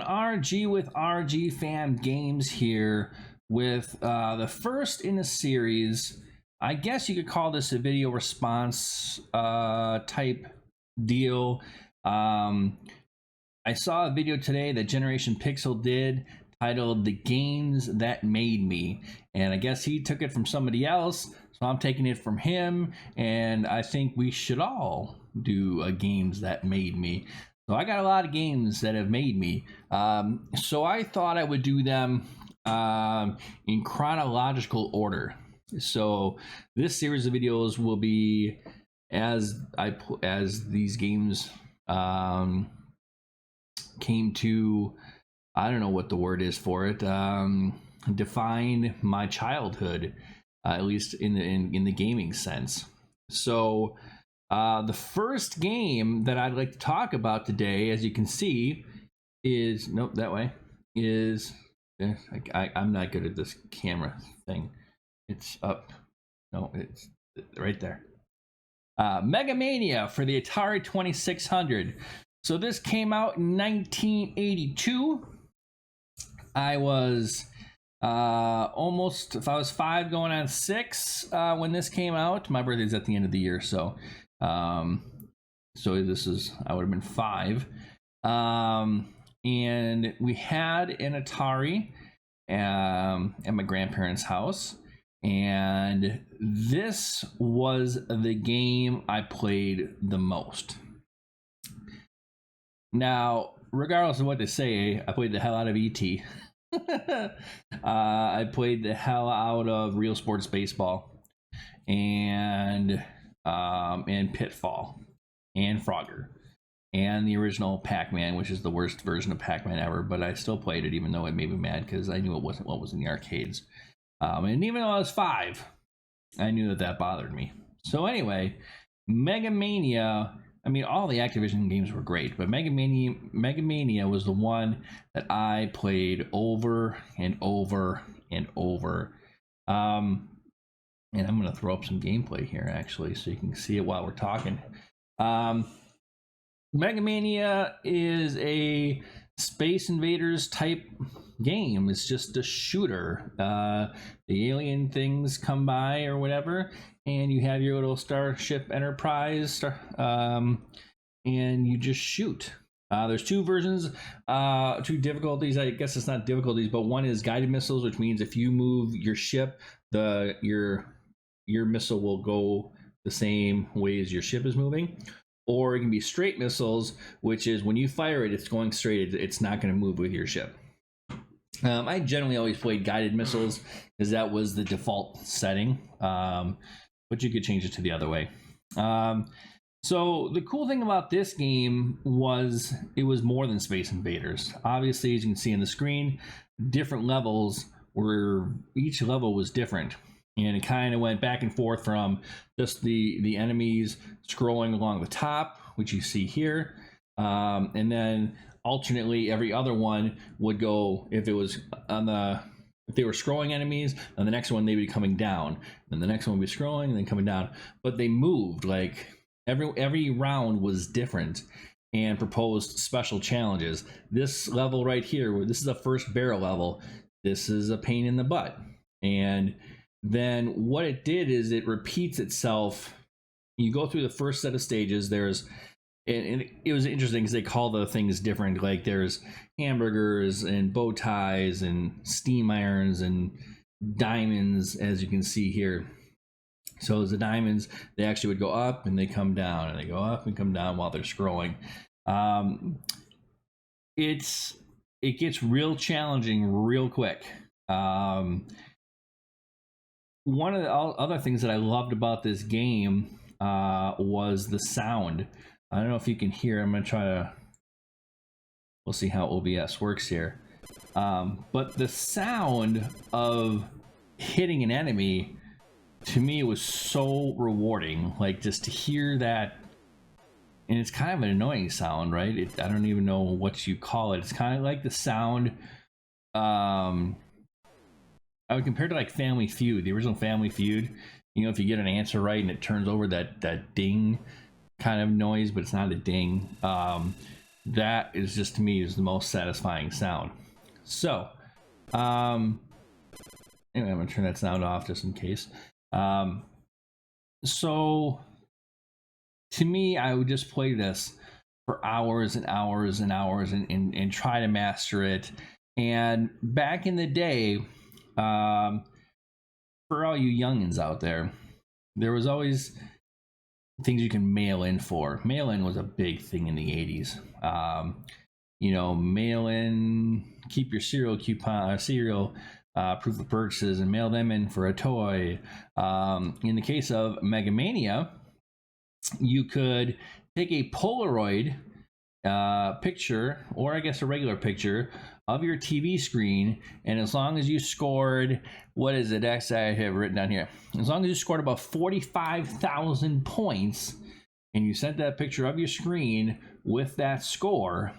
everyone, RG with RGFam Games here with the first in a series. I guess you could call this a video response type deal. I saw a video today that Generation Pixel did titled "The Games That Made Me," and I guess he took it from somebody else, so I'm taking it from him, and I think we should all do a games that made me. So I got a lot of games that have made me, so I thought I would do them in chronological order. So this series of videos will be as these games came to, I don't know what the word is for it, define my childhood, at least in the gaming sense. So the first game that I'd like to talk about today, as you can see, is I'm not good at this camera thing. It's up. No, it's right there. Megamania for the Atari 2600. So this came out in 1982. I was almost, if I was 5 going on 6 when this came out. My birthday's at the end of the year, so this is, I would have been 5. And we had an Atari at my grandparents' house, and this was the game I played the most. Now, regardless of what they say, I played the hell out of E.T. I played the hell out of Real Sports Baseball, and Pitfall, and Frogger, and the original Pac-Man, which is the worst version of Pac-Man ever, but I still played it even though it made me mad because I knew it wasn't what was in the arcades. And even though I was 5, I knew that bothered me. So anyway, Megamania, I mean, all the Activision games were great, but Megamania was the one that I played over and over and over. And I'm going to throw up some gameplay here, actually, so you can see it while we're talking. Megamania is a Space Invaders type game. It's just a shooter. The alien things come by or whatever, and you have your little Starship Enterprise, and you just shoot. There's 2 versions, 2 difficulties. I guess it's not difficulties, but one is guided missiles, which means if you move your ship, your missile will go the same way as your ship is moving. Or it can be straight missiles, which is when you fire it, it's going straight. It's not going to move with your ship. I generally always played guided missiles because that was the default setting, but you could change it to the other way. So the cool thing about this game was it was more than Space Invaders. Obviously, as you can see on the screen, different levels were, each level was different. And it kind of went back and forth from just the enemies scrolling along the top, which you see here, and then alternately every other one would go, if it was if they were scrolling enemies, then the next one they would be coming down, then the next one would be scrolling and then coming down. But they moved, like every round was different and proposed special challenges. This level right here, this is the first barrel level. This is a pain in the butt, and then what it did is it repeats itself. You go through the first set of stages. And it was interesting because they call the things different. Like there's hamburgers and bow ties and steam irons and diamonds, as you can see here. So as the diamonds, they actually would go up and they come down, and they go up and come down while they're scrolling. It gets real challenging real quick. One of the other things that I loved about this game was the sound. I don't know if you can hear. I'm going to try to... We'll see how OBS works here. But the sound of hitting an enemy, to me, was so rewarding. Like, just to hear that... And it's kind of an annoying sound, right? I don't even know what you call it. It's kind of like the sound... I would compare it to like Family Feud, the original Family Feud. You know, if you get an answer right and it turns over that ding kind of noise, but it's not a ding. that is just, to me, is the most satisfying sound. So anyway, I'm gonna turn that sound off just in case. So to me, I would just play this for hours and hours and hours and try to master it. And back in the day, for all you youngins out there was always things you can mail in for. Mail in was a big thing in the 80s. Mail in, keep your cereal coupon, proof of purchases, and mail them in for a toy. In the case of Megamania, you could take a Polaroid picture, or I guess a regular picture, of your TV screen, and as long as you scored, what is it? Actually, I have written down here. As long as you scored about 45,000 points, and you sent that picture of your screen with that score,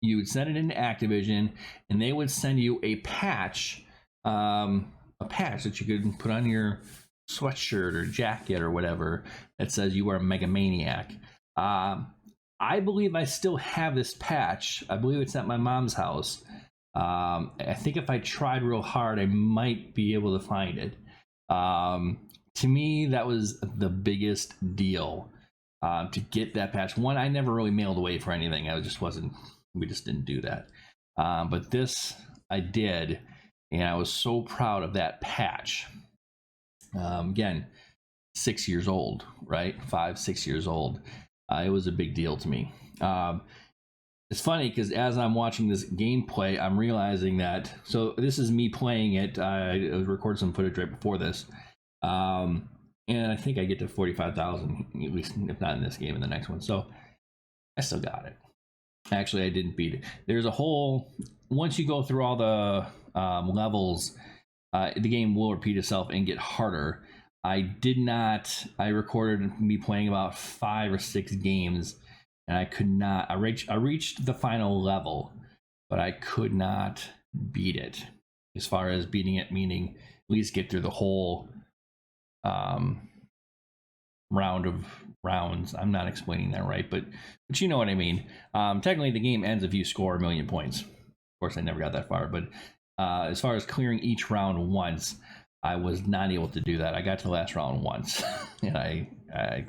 you would send it into Activision, and they would send you a patch that you could put on your sweatshirt or jacket or whatever that says you are a Megamaniac. I believe I still have this patch. I believe it's at my mom's house. I think if I tried real hard, I might be able to find it. To me, that was the biggest deal, to get that patch. One, I never really mailed away for anything. We just didn't do that. But this I did, and I was so proud of that patch. Again, 6 years old, right? 5, 6 years old. It was a big deal to me. It's funny because as I'm watching this gameplay, I'm realizing that, so this is me playing it. I recorded some footage right before this. And I think I get to 45,000, at least if not in this game, in the next one. So I still got it. Actually, I didn't beat it. There's a whole, once you go through all the levels, the game will repeat itself and get harder. I recorded me playing about 5 or 6 games, and I could not, I reached the final level, but I could not beat it. As far as beating it, meaning at least get through the whole round of rounds. I'm not explaining that right, but you know what I mean. Technically, the game ends if you score 1,000,000 points. Of course, I never got that far, but as far as clearing each round once, I was not able to do that. I got to the last round once, and I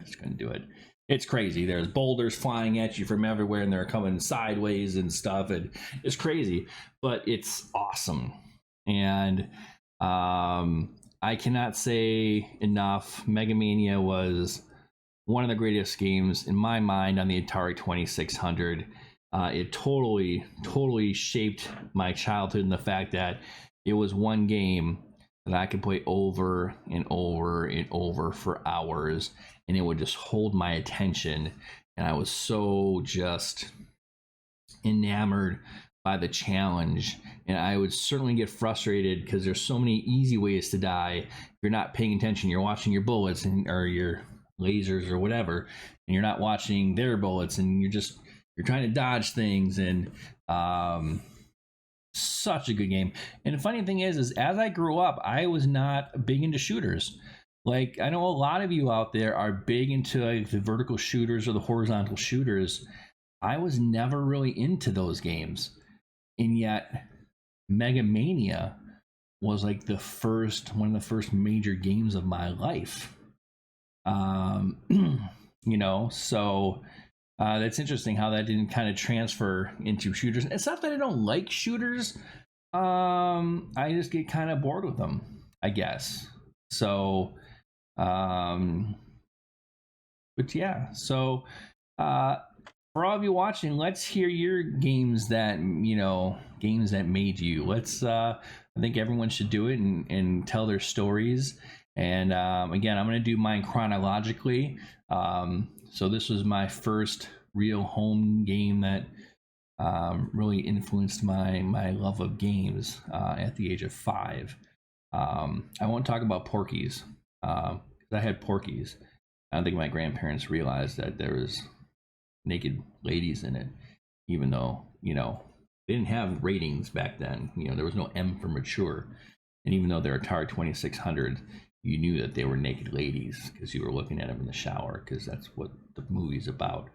just couldn't do it. It's crazy. There's boulders flying at you from everywhere, and they're coming sideways and stuff, and it's crazy, but it's awesome. And I cannot say enough. Megamania was one of the greatest games in my mind on the Atari 2600. It totally shaped my childhood in the fact that it was one game that I could play over and over and over for hours, and it would just hold my attention. And I was so just enamored by the challenge. And I would certainly get frustrated because there's so many easy ways to die. If you're not paying attention, you're watching your bullets or your lasers or whatever, and you're not watching their bullets, and you're trying to dodge things. And such a good game. And the funny thing is as I grew up, I was not big into shooters. Like, I know a lot of you out there are big into like the vertical shooters or the horizontal shooters. I was never really into those games, and yet Megamania was like one of the first major games of my life. So that's interesting how that didn't kind of transfer into shooters. It's not that I don't like shooters. I just get kind of bored with them, I guess. So, but yeah. So, for all of you watching, let's hear your games that made you. Let's. I think everyone should do it and tell their stories. And again, I'm going to do mine chronologically. So this was my first real home game that really influenced my love of games at the age of 5. I won't talk about Porky's. I had Porky's. I don't think my grandparents realized that there was naked ladies in it, even though, they didn't have ratings back then. There was no M for mature. And even though they're Atari 2600, you knew that they were naked ladies because you were looking at them in the shower, because that's what the movie's about.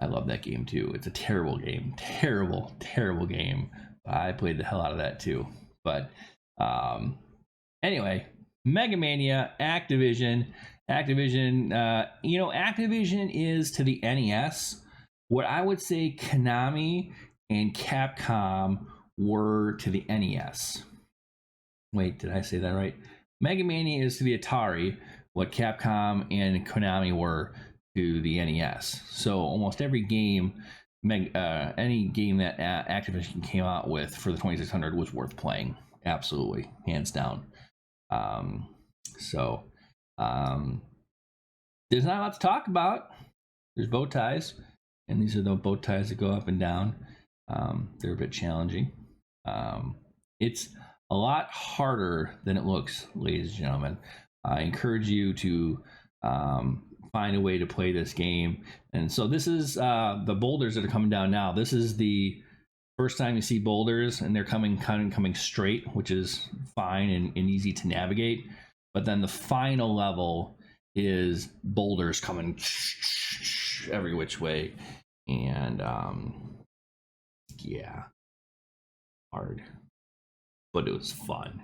I love that game too. It's a terrible game, terrible game. I played the hell out of that too. But anyway, Megamania, Activision. Activision is to the NES what I would say Konami and Capcom were to the NES. Wait, did I say that right? Megamania is to the Atari what Capcom and Konami were to the NES. So almost every game, any game that Activision came out with for the 2600 was worth playing. Absolutely, hands down. There's not a lot to talk about. There's bow ties, and these are the bow ties that go up and down. They're a bit challenging. It's a lot harder than it looks, ladies and gentlemen. I encourage you to find a way to play this game. And so this is the boulders that are coming down now. This is the first time you see boulders, and they're coming straight, which is fine and easy to navigate. But then the final level is boulders coming every which way, and yeah, hard, but it was fun.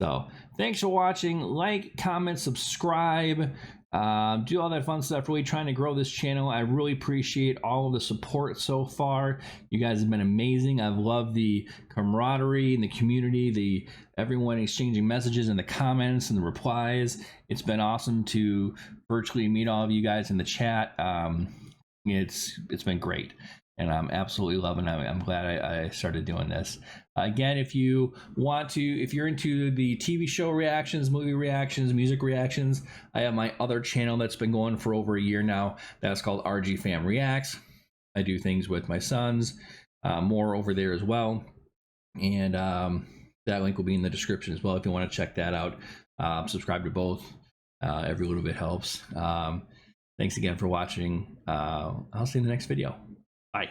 So thanks for watching. Like, comment, subscribe, do all that fun stuff. Really trying to grow this channel. I really appreciate all of the support so far. You guys have been amazing. I've loved the camaraderie and the community, everyone exchanging messages in the comments and the replies. It's been awesome to virtually meet all of you guys in the chat. It's been great, and I'm absolutely loving it. I'm glad I started doing this. Again, if you're into the TV show reactions, movie reactions, music reactions, I have my other channel that's been going for over a year now. That's called RGFam Reacts. I do things with my sons, more over there as well. And that link will be in the description as well if you want to check that out. Subscribe to both. Every little bit helps. Thanks again for watching. I'll see you in the next video. Bye.